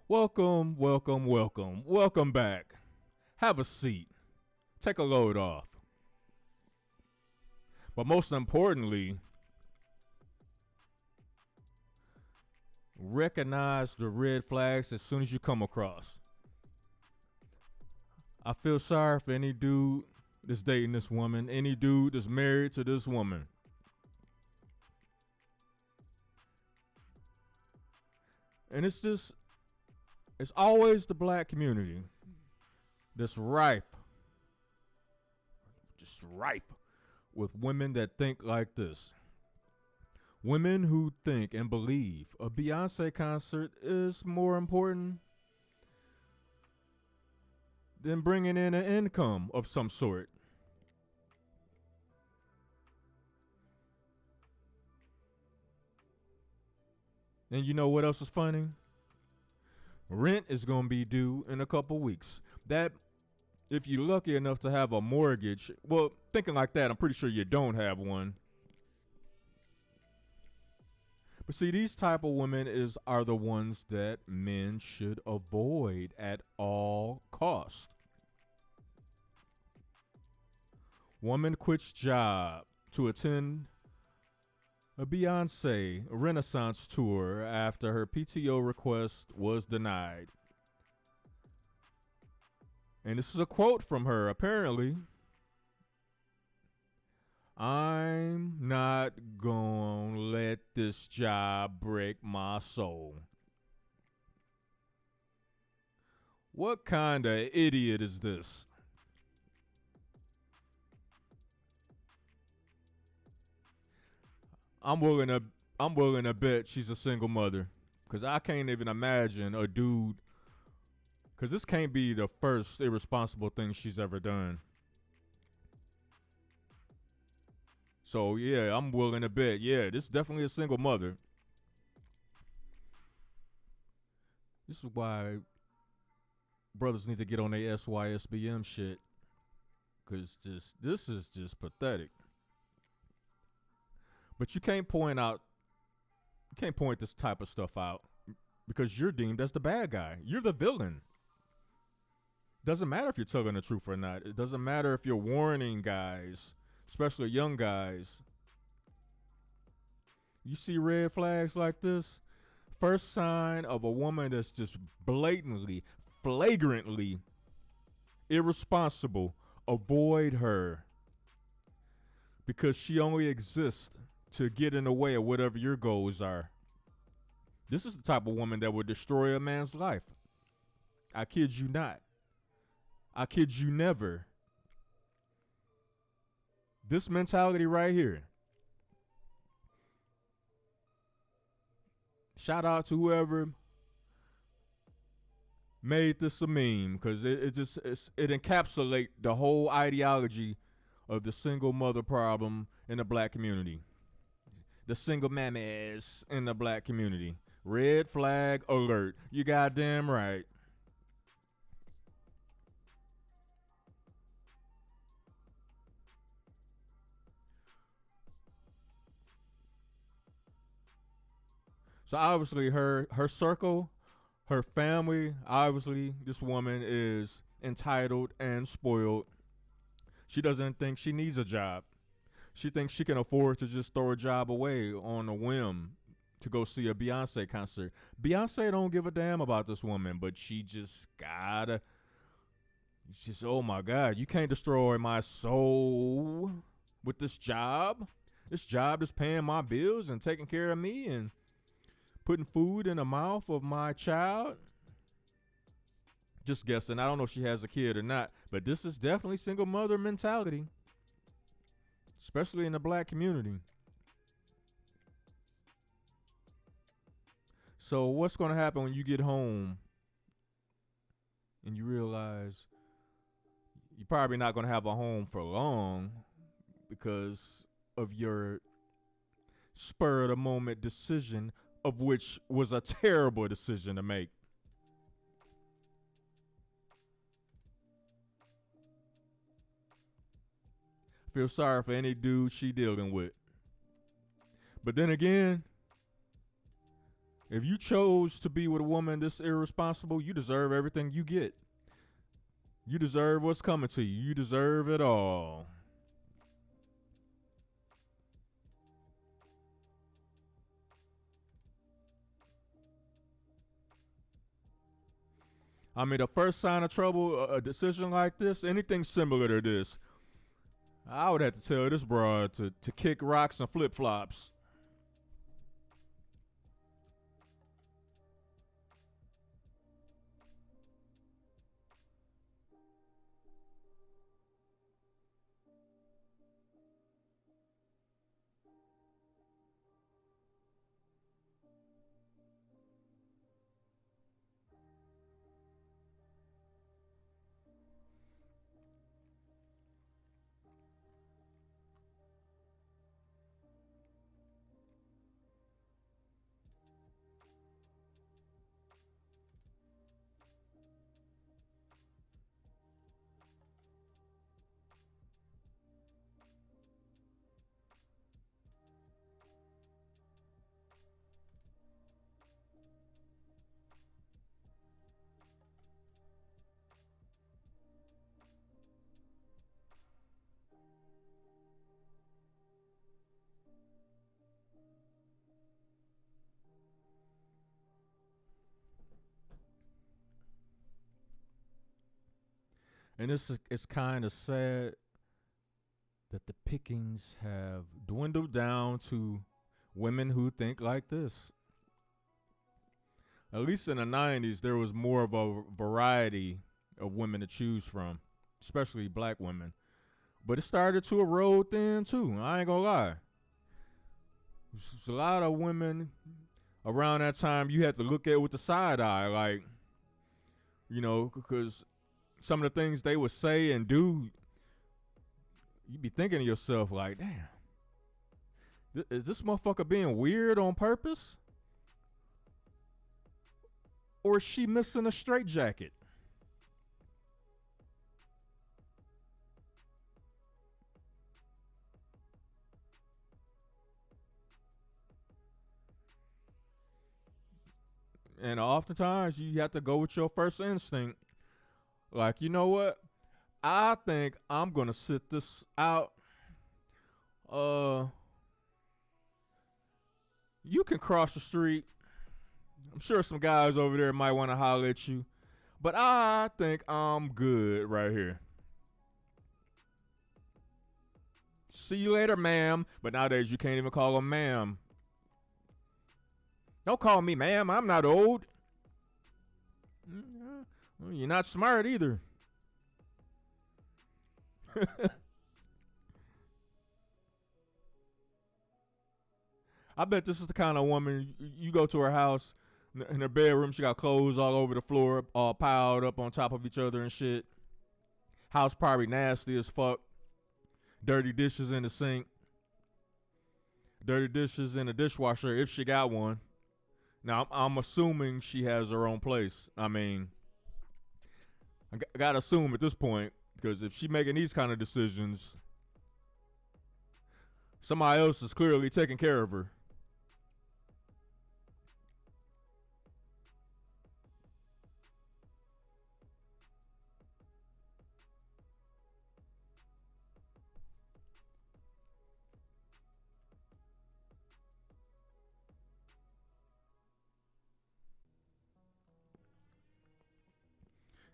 Welcome, welcome, welcome, welcome back. Have a seat. Take a load off. But most importantly, recognize the red flags as soon as you come across. I feel sorry for any dude that's dating this woman, any dude that's married to this woman. And it's always the black community that's just rife with women that think like this. Women who think and believe a Beyonce concert is more important than bringing in an income of some sort. And you know what else is funny? Rent is going to be due in a couple weeks. That, if you're lucky enough to have a mortgage, well, thinking like that, I'm pretty sure you don't have one. But see, these type of women are the ones that men should avoid at all cost. Woman quits job to attend a Beyonce Renaissance tour after her PTO request was denied. And this is a quote from her, apparently. I'm not gonna let this job break my soul. What kind of idiot is this? I'm willing to bet she's a single mother, cause I can't even imagine a dude. Cause this can't be the first irresponsible thing she's ever done. So yeah, I'm willing to bet. Yeah, this is definitely a single mother. This is why brothers need to get on their SYSBM shit, cause this is just pathetic. But you can't point this type of stuff out because you're deemed as the bad guy. You're the villain. Doesn't matter if you're telling the truth or not. It doesn't matter if you're warning guys, especially young guys. You see red flags like this, first sign of a woman that's just blatantly, flagrantly irresponsible, avoid her. Because she only exists to get in the way of whatever your goals are. This is the type of woman that would destroy a man's life. I kid you not. I kid you never. This mentality right here. Shout out to whoever made this a meme, because it encapsulates the whole ideology of the single mother problem in the black community. The single mammies in the black community. Red flag alert. You goddamn right. So obviously her circle, her family, obviously this woman is entitled and spoiled. She doesn't think she needs a job. She thinks she can afford to just throw a job away on a whim to go see a Beyonce concert. Beyonce don't give a damn about this woman, but she just gotta. It's just, oh my God, you can't destroy my soul with this job. This job is paying my bills and taking care of me and putting food in the mouth of my child. Just guessing. I don't know if she has a kid or not, but this is definitely single mother mentality, especially in the black community. So what's going to happen when you get home and you realize you're probably not going to have a home for long because of your spur of the moment decision, of which was a terrible decision to make? Feel sorry for any dude she dealing with. But then again, If you chose to be with a woman this irresponsible, you deserve everything you get. You deserve what's coming to you. You deserve it all. I mean, the first sign of trouble, a decision like this, anything similar to this, I would have to tell this broad to kick rocks and flip flops. And it's kind of sad that the pickings have dwindled down to women who think like this. At least in the 90s, there was more of a variety of women to choose from, especially black women. But it started to erode then, too. I ain't gonna lie. There's a lot of women around that time you had to look at with the side eye, like, because some of the things they would say and do, you'd be thinking to yourself, like, damn, is this motherfucker being weird on purpose? Or is she missing a straitjacket? And oftentimes you have to go with your first instinct. Like, you know what? I think I'm going to sit this out. You can cross the street. I'm sure some guys over there might want to holler at you. But I think I'm good right here. See you later, ma'am. But nowadays you can't even call them ma'am. Don't call me ma'am. I'm not old. Well, you're not smart either. I bet this is the kind of woman you go to her house, in her bedroom, she got clothes all over the floor, all piled up on top of each other and shit. House probably nasty as fuck. Dirty dishes in the sink. Dirty dishes in the dishwasher if she got one. Now, I'm assuming she has her own place. I mean, I gotta assume at this point, because if she making these kind of decisions, somebody else is clearly taking care of her.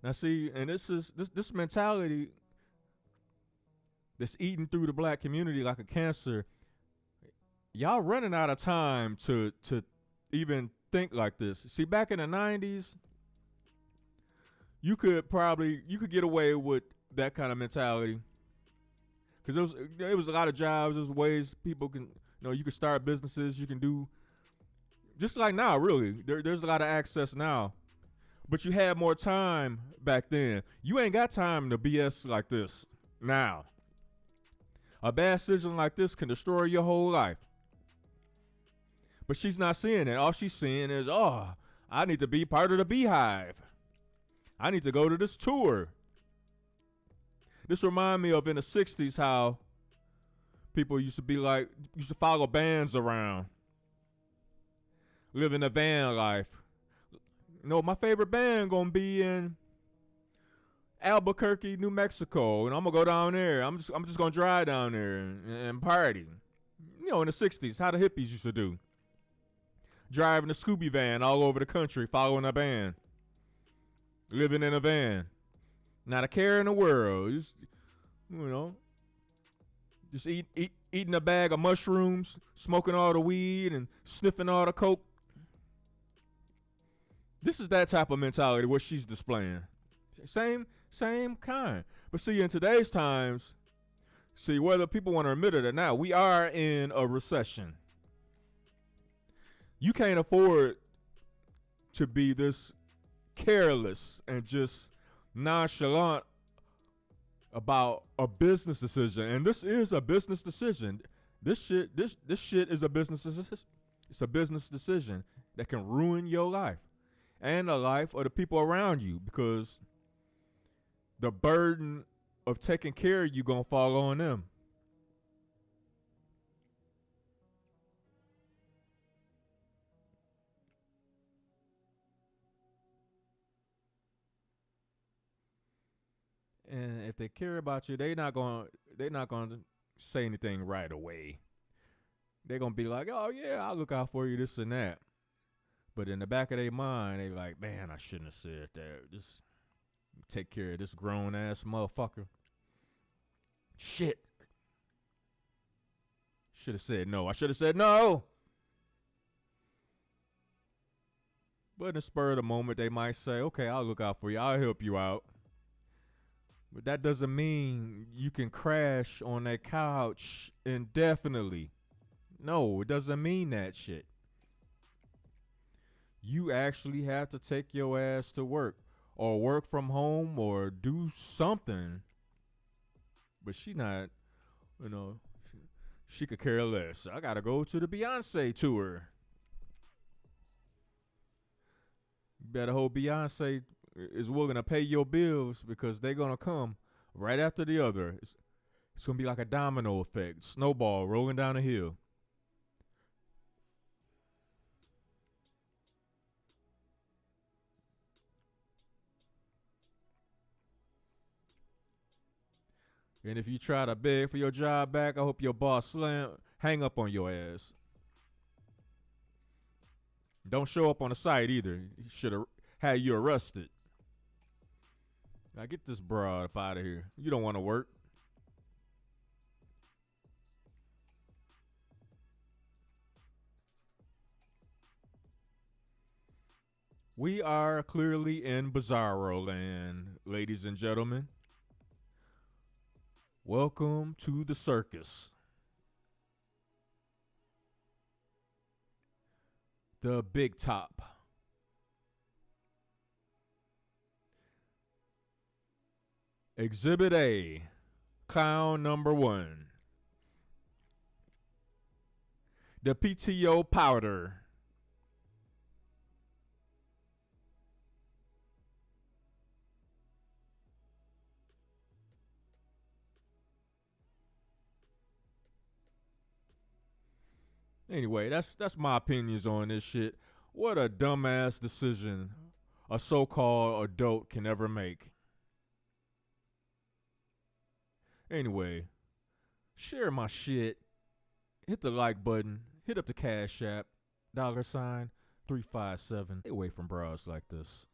Now see, and this mentality that's eating through the black community like a cancer. Y'all running out of time to even think like this. See, back in the 90s, you could get away with that kind of mentality. Because there was a lot of jobs, there's ways people can, you can start businesses, you can do, just like now, really. There's a lot of access now. But you had more time back then. You ain't got time to BS like this now. A bad decision like this can destroy your whole life. But she's not seeing it. All she's seeing is, I need to be part of the beehive. I need to go to this tour. This reminds me of in the 60s how people used to follow bands around. living a van life. You know, my favorite band gonna be in Albuquerque, New Mexico, and I'm gonna go down there. I'm just gonna drive down there and party. You know, in the '60s, how the hippies used to do, driving a Scooby van all over the country, following a band, living in a van, not a care in the world. Just, you know, just eating a bag of mushrooms, smoking all the weed, and sniffing all the coke. This is that type of mentality what she's displaying. Same kind. But see, in today's times, see, whether people want to admit it or not, we are in a recession. You can't afford to be this careless and just nonchalant about a business decision. And this is a business decision. This shit is a business decision. It's a business decision that can ruin your life and the life of the people around you, because the burden of taking care of you gonna fall on them. And if they care about you, they're not gonna say anything right away. They're gonna be like, oh yeah, I'll look out for you, this and that. But in the back of their mind, they like, man, I shouldn't have said that. Just take care of this grown ass motherfucker. Shit. Should have said no. I should have said no. But in the spur of the moment, they might say, okay, I'll look out for you. I'll help you out. But that doesn't mean you can crash on that couch indefinitely. No, it doesn't mean that shit. You actually have to take your ass to work or work from home or do something. But she not, you know, she could care less. I got to go to the Beyonce tour. You better hope Beyonce is willing to pay your bills, because they're going to come right after the other. It's going to be like a domino effect, snowball rolling down a hill. And if you try to beg for your job back, I hope your boss hang up on your ass. Don't show up on the site either. He should have had you arrested. Now get this broad up out of here. You don't want to work. We are clearly in Bizarro land, ladies and gentlemen. Welcome to the circus. The big top. Exhibit A, clown number 1. The PTO powder. Anyway, that's my opinions on this shit. What a dumbass decision a so-called adult can ever make. Anyway, share my shit. Hit the like button. Hit up the Cash App. $357. Stay away from bras like this.